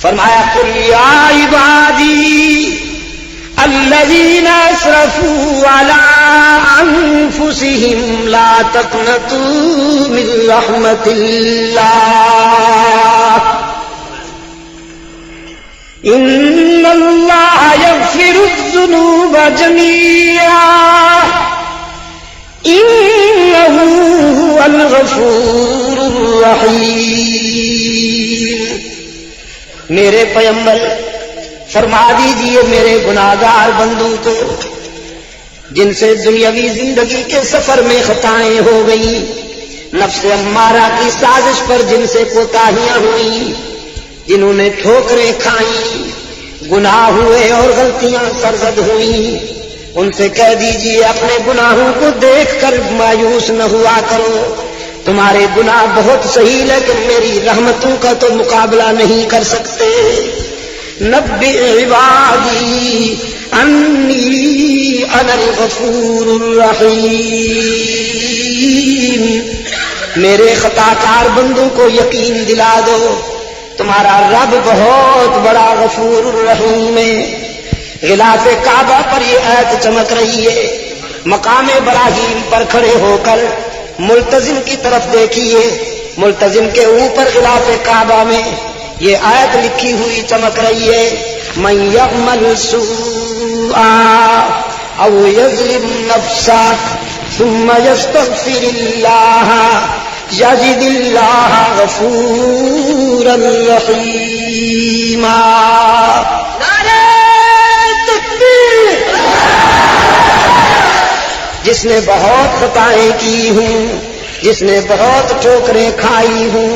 فرمایا قل یا عبادی الذین اسرفوا علی انفسهم لا تقنطوا من رحمت اللہ ان اللہ یغفر الذنوب جميعا انہ هو الغفور الرحیم۔ میرے پیغمبر فرما دیجئے میرے گناہگار بندوں کو جن سے دنیاوی زندگی کے سفر میں خطائیں ہو گئیں، نفس امارہ کی سازش پر جن سے کوتاہیاں ہوئیں، جنہوں نے ٹھوکریں کھائیں، گناہ ہوئے اور غلطیاں سرزد ہوئیں، ان سے کہہ دیجئے اپنے گناہوں کو دیکھ کر مایوس نہ ہوا کرو، تمہارے گناہ بہت صحیح لیکن میری رحمتوں کا تو مقابلہ نہیں کر سکتے۔ نبئ عبادی انی انا الغفور الرحیم، میرے خطا کار بندوں کو یقین دلا دو تمہارا رب بہت بڑا غفور الرحیم ہے۔ غلاف کعبہ پر یہ آیت چمک رہی ہے، مقام ابراہیم پر کھڑے ہو کر ملتزم کی طرف دیکھیے، ملتزم کے اوپر غلاف کعبہ میں یہ آیت لکھی ہوئی چمک رہی ہے، من یعمل سوءا او یظلم نفسا ثم یستغفر اللہ یجد اللہ غفورا رحیما۔ جس نے بہت خطائیں کی ہوں، جس نے بہت ٹھوکریں کھائی ہوں،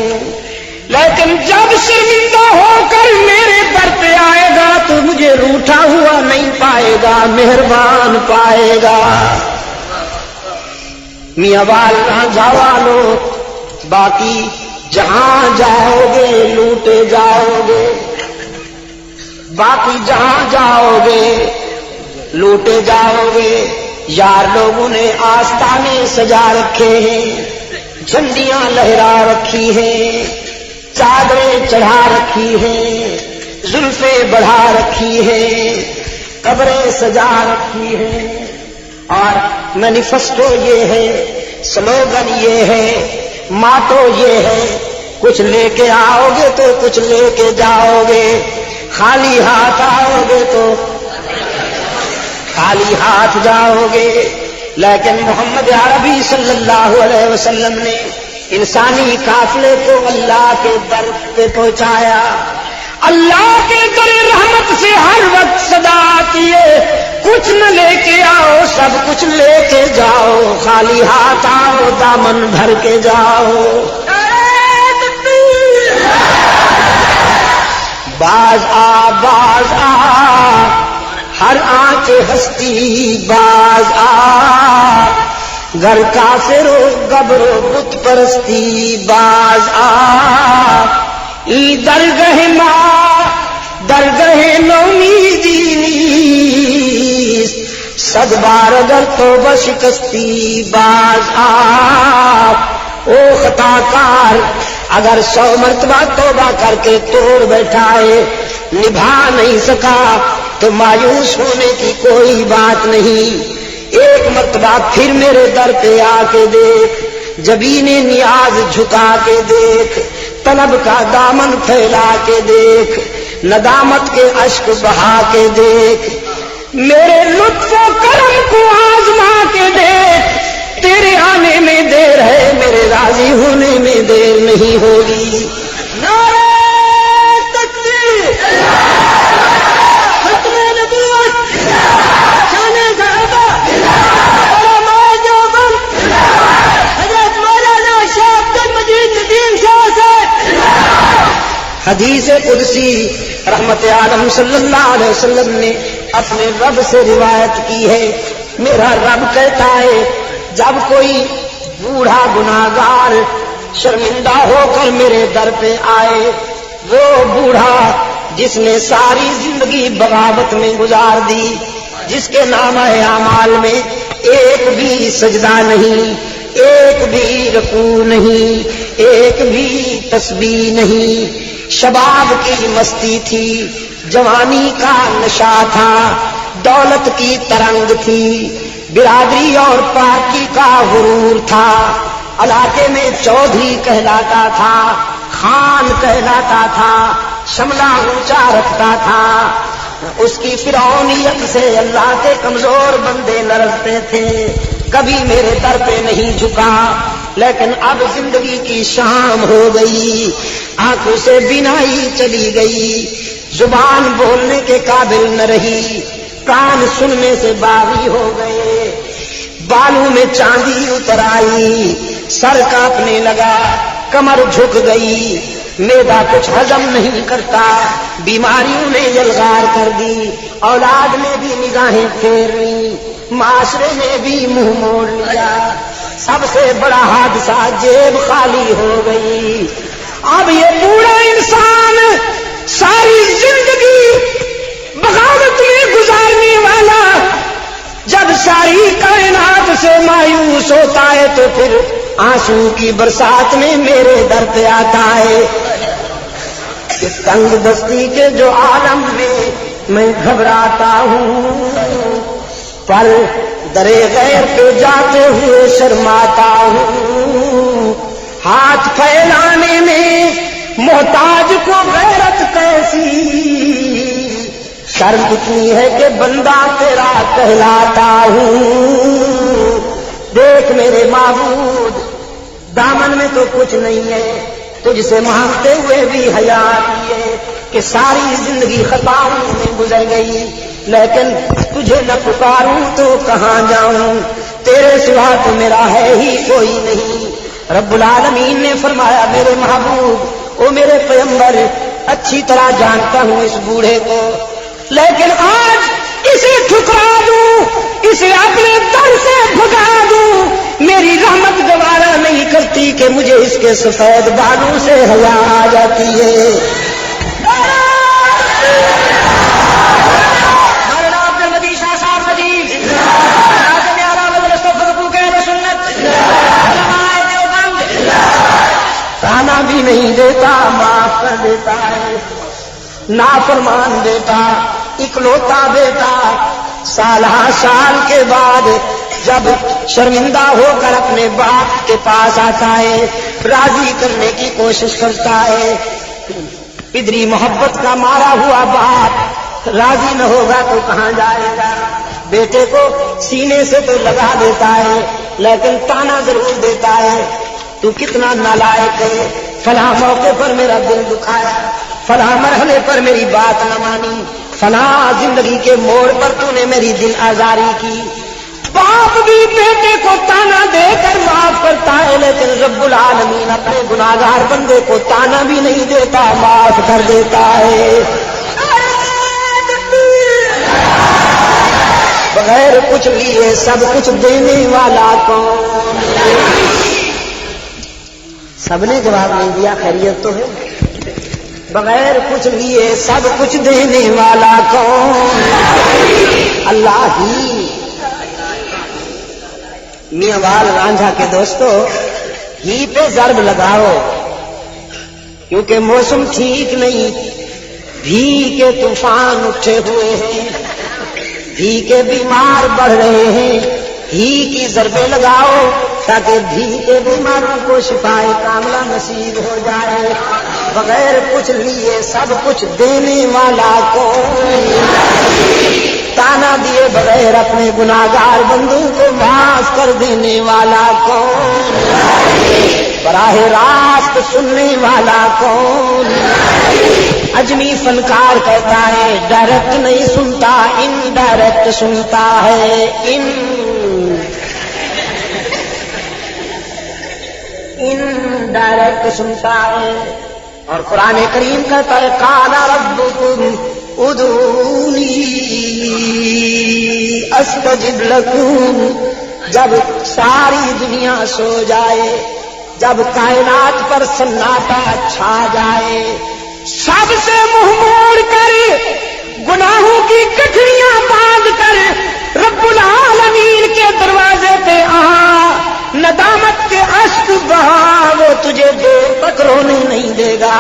لیکن جب شرمندہ ہو کر میرے در پہ آئے گا تو مجھے روٹھا ہوا نہیں پائے گا، مہربان پائے گا۔ میاں رانجھا والو، باقی جہاں جاؤ گے لوٹے جاؤ گے، باقی جہاں جاؤ گے لوٹے جاؤ گے۔ یار لوگوں نے آستانے سجا رکھے ہیں، جھنڈیاں لہرا رکھی ہیں، چادریں چڑھا رکھی ہیں، زلفیں بڑھا رکھی ہیں، قبریں سجا رکھی ہیں، اور مینیفیسٹو یہ ہے، سلوگن یہ ہے، ماٹو یہ ہے، کچھ لے کے آؤ گے تو کچھ لے کے جاؤ گے، خالی ہاتھ آؤ گے تو خالی ہاتھ جاؤ گے۔ لیکن محمد عربی صلی اللہ علیہ وسلم نے انسانی قافلے کو اللہ کے در پہ پہنچایا، اللہ کے در رحمت سے ہر وقت صدا کیے، کچھ نہ لے کے آؤ سب کچھ لے کے جاؤ، خالی ہاتھ آؤ دامن بھر کے جاؤ۔ باز آ باز آ ہر آنچ ہستی باز آ، گھر کافر و گبر و بت پرستی باز آ، ای درگہ ماں درگہ نومیدی نیست، صد بار اگر توبہ شکستی باز آ۔ او خطا کار اگر 100 مرتبہ توبہ کر کے توڑ بیٹھائے نبھا نہیں سکا تو مایوس ہونے کی کوئی بات نہیں، ایک مرتبہ پھر میرے در پہ آ کے دیکھ، جبین نیاز جھکا کے دیکھ، طلب کا دامن پھیلا کے دیکھ، ندامت کے اشک بہا کے دیکھ، میرے لطف و کرم کو آزما کے دیکھ، تیرے آنے میں دیر ہے میرے راضی ہونے میں دیر نہیں ہوگی۔ نعرہ تکبیر، ختم نبوت، شان صحابہ، علماء دیوبند، حضرت مولانا شیخ عبد المجید ندیم شاہ صاحب۔ حدیث قدسی رحمت عالم صلی اللہ علیہ وسلم نے اپنے رب سے روایت کی ہے، میرا رب کہتا ہے جب کوئی بوڑھا گناہگار شرمندہ ہو کر میرے در پہ آئے، وہ بوڑھا جس نے ساری زندگی بغاوت میں گزار دی، جس کے نامہ اعمال میں ایک بھی سجدہ نہیں، ایک بھی رکوع نہیں، ایک بھی تسبیح نہیں، شباب کی مستی تھی، جوانی کا نشہ تھا، دولت کی ترنگ تھی، برادری اور پاکی کا غرور تھا، علاقے میں چودھری کہلاتا تھا، خان کہلاتا تھا، شملہ اونچا رکھتا تھا، اس کی فرعونیت سے اللہ کے کمزور بندے لرزتے تھے، کبھی میرے در پہ نہیں جھکا، لیکن اب زندگی کی شام ہو گئی، آنکھوں سے بینائی چلی گئی، زبان بولنے کے قابل نہ رہی، کان سننے سے باغی ہو گئے، بالوں میں چاندی اتر آئی، سر کانپنے لگا، کمر جھک گئی، معدہ کچھ ہضم نہیں کرتا، بیماریوں نے یلغار کر دی، اولاد نے بھی نگاہیں پھیر لی، معاشرے نے بھی منہ موڑ لیا، سب سے بڑا حادثہ جیب خالی ہو گئی۔ اب یہ بوڑھا انسان ساری زندگی بغاوت میں گزارنے والا جب ساری کائنات سے مایوس ہوتا ہے تو پھر آنسو کی برسات میں میرے در پہ آتا ہے۔ اس تنگ دستی کے جو عالم میں گھبراتا ہوں، پر درے غیر پہ جاتے ہوئے شرماتا ہوں، ہاتھ پھیلانے میں محتاج کو غیرت کیسی، شرم اتنی ہے کہ بندہ تیرا کہلاتا ہوں۔ دیکھ میرے معبود، دامن میں تو کچھ نہیں ہے، تجھ سے مانگتے ہوئے بھی حیا آتی ہے کہ ساری زندگی خطاؤں میں گزر گئی، لیکن تجھے نہ پکاروں تو کہاں جاؤں، تیرے سوا تو میرا ہے ہی کوئی نہیں۔ رب العالمین نے فرمایا میرے محبوب، او میرے پیغمبر، اچھی طرح جانتا ہوں اس بوڑھے کو، لیکن آج اسے ٹھکرا دوں، اسے اپنے در سے بھگا دوں، میری رحمت گوارا نہیں کرتی کہ مجھے اس کے سفید بالوں سے حیا آ جاتی ہے۔ تانا بھی نہیں دیتا، معاف کر دیتا ہے، نافرمان بیٹا، اکلوتا بیٹا، سال ہاں سال کے بعد جب شرمندہ ہو کر اپنے باپ کے پاس آتا ہے، راضی کرنے کی کوشش کرتا ہے، پدری محبت کا مارا ہوا باپ راضی نہ ہوگا تو کہاں جائے گا، بیٹے کو سینے سے تو لگا دیتا ہے لیکن تانا ضرور دیتا ہے، تو کتنا نالائق ہے، فلاں موقع پر میرا دل دکھایا، فلاں مرحلے پر میری بات نہ مانی، فلاں زندگی کے موڑ پر تو نے میری دل آزاری کی۔ باپ بھی بیٹے کو تانا دے کر معاف کرتا ہے، لیکن رب العالمین اپنے گناہگار بندے کو تانا بھی نہیں دیتا، معاف کر دیتا ہے۔ بغیر کچھ لیے سب کچھ دینے والا کون؟ سب نے جواب نہیں دیا، خیریت تو ہے؟ بغیر کچھ لیے سب کچھ دینے والا کون؟ اللہ ہی۔ میاں وال رانجھا کے دوستو، ہی پہ ضرب لگاؤ، کیونکہ موسم ٹھیک نہیں، بھی کے طوفان اٹھے ہوئے ہیں، بھی کے بیمار بڑھ رہے ہیں، ہی کی ضربیں لگاؤ تاکہ بھی کے بیماروں کو شفائے کاملہ نصیب ہو جائے۔ بغیر کچھ لیے سب کچھ دینے والا کون؟ تانا دیے بغیر اپنے گناہگار بندوں کو معاف کر دینے والا کون؟ براہ راست سننے والا کون؟ اجمی فنکار کہتا ہے ڈائریکٹ نہیں سنتا، انڈائریکٹ سنتا ہے، انڈائریکٹ سنتا ہے۔ اور قرآن کریم کہتا ہے قال ربکم ادعونی استجب لکم۔ جب ساری دنیا سو جائے، جب کائنات پر سناٹا چھا جائے، سب سے منہ موڑ کر گناہوں کی گٹھڑیاں باندھ کر رب العالمین کے دروازے پہ ندامت کے اشک بہا، وہ تجھے دیر تک رونے نہیں دے گا،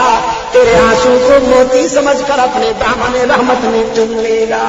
تیرے آنسو کو موتی سمجھ کر اپنے دامن رحمت میں چن لے گا.